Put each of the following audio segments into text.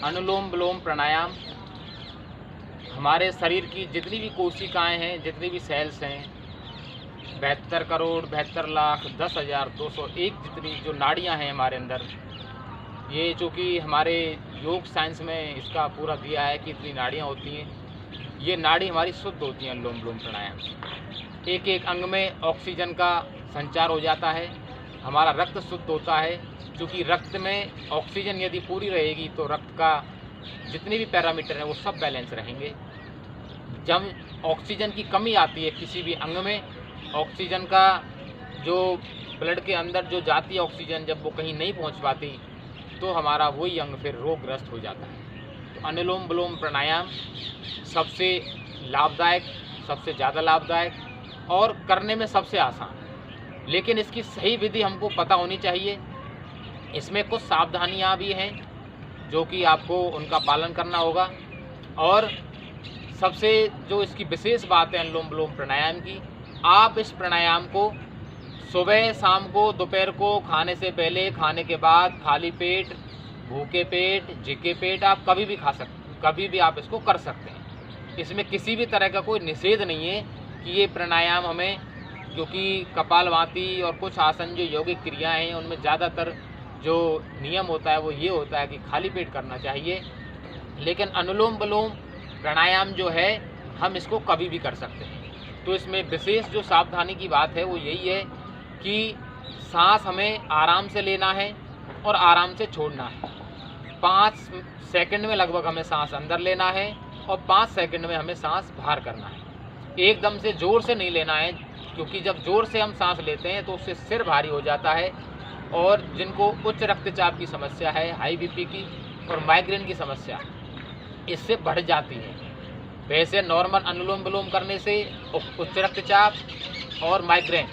अनुलोम विलोम प्राणायाम हमारे शरीर की जितनी भी कोशिकाएं हैं, जितनी भी सेल्स हैं, 72 करोड़ 72 लाख 10,201 जितनी जो नाड़ियां हैं हमारे अंदर, ये चूँकि हमारे योग साइंस में इसका पूरा दिया है कि इतनी नाड़ियां होती हैं। ये नाड़ी हमारी शुद्ध होती हैं अनुलोम विलोम प्राणायाम से। एक एक अंग में ऑक्सीजन का संचार हो जाता है, हमारा रक्त शुद्ध होता है। क्योंकि रक्त में ऑक्सीजन यदि पूरी रहेगी तो रक्त का जितने भी पैरामीटर हैं वो सब बैलेंस रहेंगे। जब ऑक्सीजन की कमी आती है किसी भी अंग में, ऑक्सीजन का जो ब्लड के अंदर जो जाती है ऑक्सीजन, जब वो कहीं नहीं पहुंच पाती तो हमारा वही अंग फिर रोगग्रस्त हो जाता है। तो अनुलोम विलोम प्राणायाम सबसे लाभदायक, सबसे ज़्यादा लाभदायक और करने में सबसे आसान, लेकिन इसकी सही विधि हमको पता होनी चाहिए। इसमें कुछ सावधानियां भी हैं जो कि आपको उनका पालन करना होगा। और सबसे जो इसकी विशेष बात है अनुलोम विलोम प्राणायाम की, आप इस प्राणायाम को सुबह, शाम को, दोपहर को, खाने से पहले, खाने के बाद, खाली पेट, भूखे पेट, जिके पेट आप कभी भी खा सकते, कभी भी आप इसको कर सकते हैं। इसमें किसी भी तरह का कोई निषेध नहीं है कि ये प्राणायाम हमें, क्योंकि कपालभाति और कुछ आसन जो यौगिक क्रियाएं हैं उनमें ज़्यादातर जो नियम होता है वो ये होता है कि खाली पेट करना चाहिए। लेकिन अनुलोम विलोम प्राणायाम जो है हम इसको कभी भी कर सकते हैं। तो इसमें विशेष जो सावधानी की बात है वो यही है कि सांस हमें आराम से लेना है और आराम से छोड़ना है। 5 सेकंड में लगभग हमें सांस अंदर लेना है और 5 सेकंड में हमें सांस बाहर करना है। एकदम से ज़ोर से नहीं लेना है, क्योंकि जब ज़ोर से हम सांस लेते हैं तो उससे सिर भारी हो जाता है और जिनको उच्च रक्तचाप की समस्या है, हाई बीपी की और माइग्रेन की समस्या, इससे बढ़ जाती है। वैसे नॉर्मल अनुलोम विलोम करने से उच्च रक्तचाप और माइग्रेन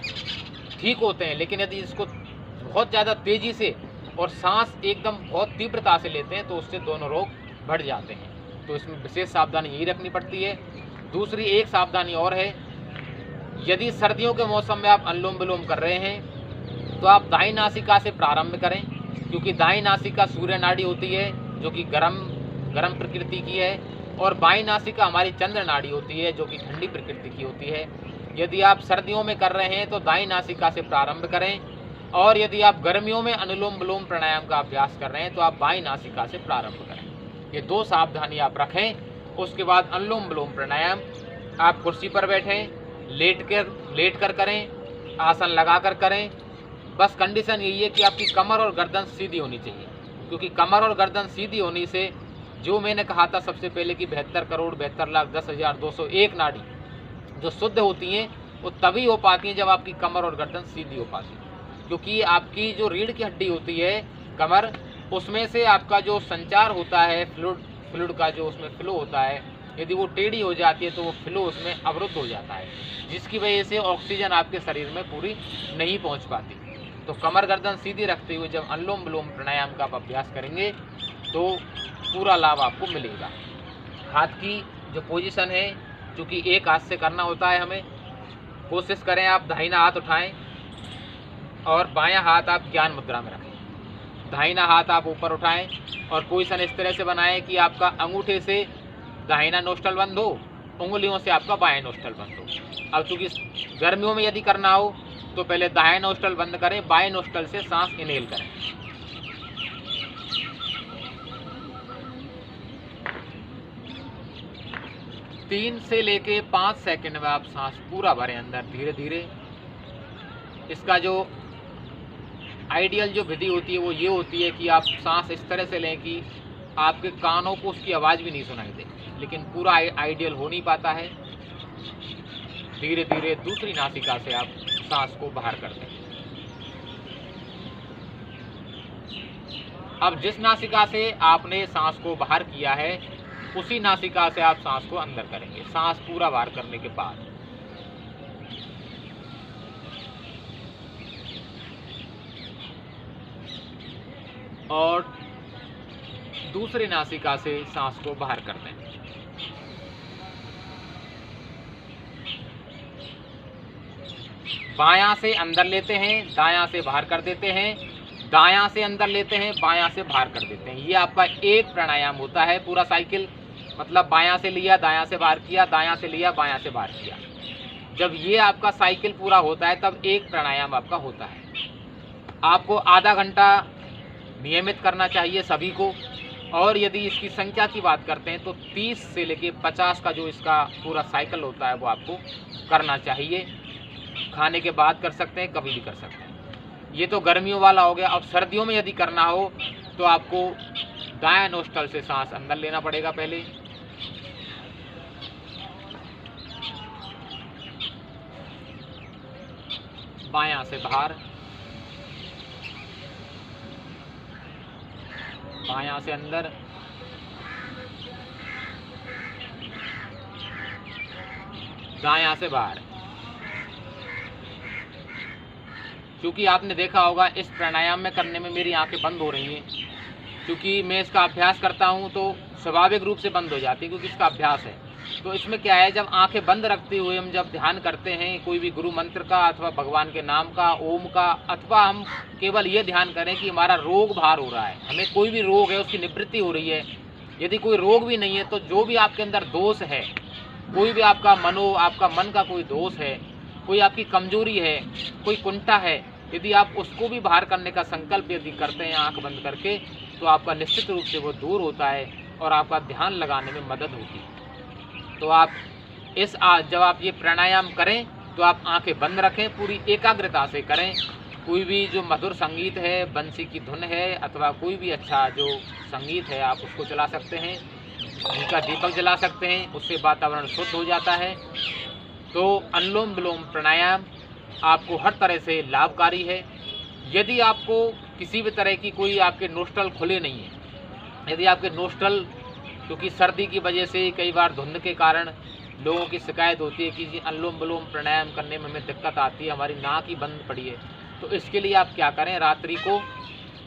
ठीक होते हैं, लेकिन यदि इसको बहुत ज़्यादा तेज़ी से और सांस एकदम बहुत तीव्रता से लेते हैं तो उससे दोनों रोग बढ़ जाते हैं। तो इसमें विशेष सावधानी यही रखनी पड़ती है। दूसरी एक सावधानी और है, यदि सर्दियों के मौसम में आप अनुलोम विलोम कर रहे हैं तो आप दाहिनी नासिका से प्रारंभ करें, क्योंकि दाहिनी नासिका सूर्य नाड़ी होती है जो कि गर्म प्रकृति की है, और बाईं नासिका हमारी चंद्र नाड़ी होती है जो कि ठंडी प्रकृति की होती है। यदि आप सर्दियों में कर रहे हैं तो दाईं नासिका से प्रारंभ करें, और यदि आप गर्मियों में अनुलोम विलोम प्राणायाम का अभ्यास कर रहे हैं तो आप बाईं नासिका से प्रारंभ करें। ये 2 सावधानी आप रखें। उसके बाद अनुलोम विलोम प्राणायाम आप कुर्सी पर बैठें, लेट कर करें, आसन लगा कर करें। बस कंडीशन यही है कि आपकी कमर और गर्दन सीधी होनी चाहिए, क्योंकि कमर और गर्दन सीधी होने से जो मैंने कहा था सबसे पहले कि 72 करोड़ 72 लाख 10,201 नाड़ी जो शुद्ध होती हैं वो तभी हो पाती हैं जब आपकी कमर और गर्दन सीधी हो पाती है। क्योंकि आपकी जो रीढ़ की हड्डी होती है कमर, उसमें से आपका जो संचार होता है फ्लूइड का जो उसमें फ्लो होता है, यदि वो टेढ़ी हो जाती है तो वो फ्लो उसमें अवरुद्ध हो जाता है, जिसकी वजह से ऑक्सीजन आपके शरीर में पूरी नहीं पहुंच पाती। तो कमर गर्दन सीधी रखते हुए जब अनुलोम विलोम प्राणायाम का आप अभ्यास करेंगे तो पूरा लाभ आपको मिलेगा। हाथ की जो पोजीशन है, चूँकि एक हाथ से करना होता है हमें, कोशिश करें आप दाहिना हाथ उठाएं और बायां हाथ आप ज्ञान मुद्रा में रखें। दाहिना हाथ आप ऊपर उठाएं और पोजीशन इस तरह से बनाएं कि आपका अंगूठे से दाहिना नोस्ट्रल बंद हो, उंगलियों से आपका बायां नोस्ट्रल बंद हो। अब चूँकि गर्मियों में यदि करना हो तो पहले दायां नोस्ट्रल बंद करें, बाएं नोस्ट्रल से सांस इनहेल करें। तीन से लेके 5 सेकंड में आप सांस पूरा भरें अंदर धीरे धीरे। इसका जो आइडियल जो विधि होती है वो ये होती है कि आप सांस इस तरह से लें कि आपके कानों को उसकी आवाज़ भी नहीं सुनाई दे, लेकिन पूरा आइडियल हो नहीं पाता है। धीरे धीरे दूसरी नासिका से आप सांस को बाहर कर दें। अब जिस नासिका से आपने सांस को बाहर किया है उसी नासिका से आप सांस को अंदर करेंगे। सांस पूरा बाहर करने के बाद और दूसरी नासिका से सांस को बाहर कर दें। बायां से अंदर लेते हैं, दायां से बाहर कर देते हैं। दायां से अंदर लेते हैं, बायां से बाहर कर देते हैं। ये आपका एक प्राणायाम होता है पूरा साइकिल, मतलब बायां से लिया, दायां से बाहर किया, दायां से लिया, बायां से बाहर किया। जब ये आपका साइकिल पूरा होता है तब एक प्राणायाम आपका होता है। आपको आधा घंटा नियमित करना चाहिए सभी को। और यदि इसकी संख्या की बात करते हैं तो 30 से लेके 50 का जो इसका पूरा साइकिल होता है वो आपको करना चाहिए। खाने के बाद कर सकते हैं, कभी भी कर सकते हैं। ये तो गर्मियों वाला हो गया। अब सर्दियों में यदि करना हो तो आपको दायां नोस्ट्रल से सांस अंदर लेना पड़ेगा पहले, बायां से बाहर, बायां से अंदर, दायां से बाहर। क्योंकि आपने देखा होगा इस प्राणायाम में करने में मेरी आंखें बंद हो रही हैं, क्योंकि मैं इसका अभ्यास करता हूं तो स्वाभाविक रूप से बंद हो जाती है, क्योंकि इसका अभ्यास है। तो इसमें क्या है, जब आंखें बंद रखते हुए हम जब ध्यान करते हैं कोई भी गुरु मंत्र का अथवा भगवान के नाम का, ओम का, अथवा हम केवल ये ध्यान करें कि हमारा रोग बाहर हो रहा है, हमें कोई भी रोग है उसकी निवृत्ति हो रही है। यदि कोई रोग भी नहीं है तो जो भी आपके अंदर दोष है, कोई भी आपका मन का कोई दोष है, कोई आपकी कमजोरी है, कोई कुंठा है, यदि आप उसको भी बाहर करने का संकल्प यदि करते हैं आंख बंद करके, तो आपका निश्चित रूप से वो दूर होता है और आपका ध्यान लगाने में मदद होती है। तो आप जब आप ये प्राणायाम करें तो आप आंखें बंद रखें, पूरी एकाग्रता से करें। कोई भी जो मधुर संगीत है, बंसी की धुन है, अथवा कोई भी अच्छा जो संगीत है आप उसको चला सकते हैं, उनका दीपक जला सकते हैं, उससे वातावरण शुद्ध हो जाता है। तो अनुलोम विलोम प्राणायाम आपको हर तरह से लाभकारी है। यदि आपको किसी भी तरह की कोई आपके नोस्ट्रल खुले नहीं है, यदि आपके नोस्ट्रल, क्योंकि सर्दी की वजह से कई बार धुंध के कारण लोगों की शिकायत होती है कि जी अनुलोम विलोम प्राणायाम करने में हमें दिक्कत आती है, हमारी नाक ही बंद पड़ी है, तो इसके लिए आप क्या करें, रात्रि को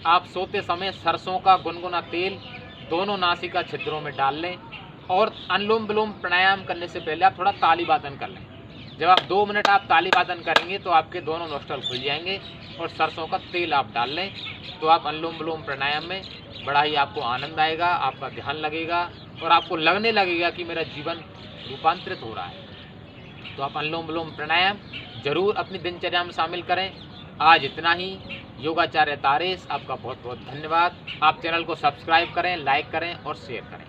आप सोते समय सरसों का गुनगुना तेल दोनों नासिका छिद्रों में डाल लें और अनुलोम विलोम प्राणायाम करने से पहले आप थोड़ा ताली वादन कर लें। जब आप 2 मिनट आप ताली वादन करेंगे तो आपके दोनों नोस्ट्रल खुल जाएंगे और सरसों का तेल आप डाल लें, तो आप अनुलोम विलोम प्राणायाम में बड़ा ही आपको आनंद आएगा, आपका ध्यान लगेगा और आपको लगने लगेगा कि मेरा जीवन रूपांतरित हो रहा है। तो आप अनुलोम विलोम प्राणायाम जरूर अपनी दिनचर्या में शामिल करें। आज इतना ही। योगाचार्य तारेश, आपका बहुत बहुत धन्यवाद। आप चैनल को सब्सक्राइब करें, लाइक करें और शेयर करें।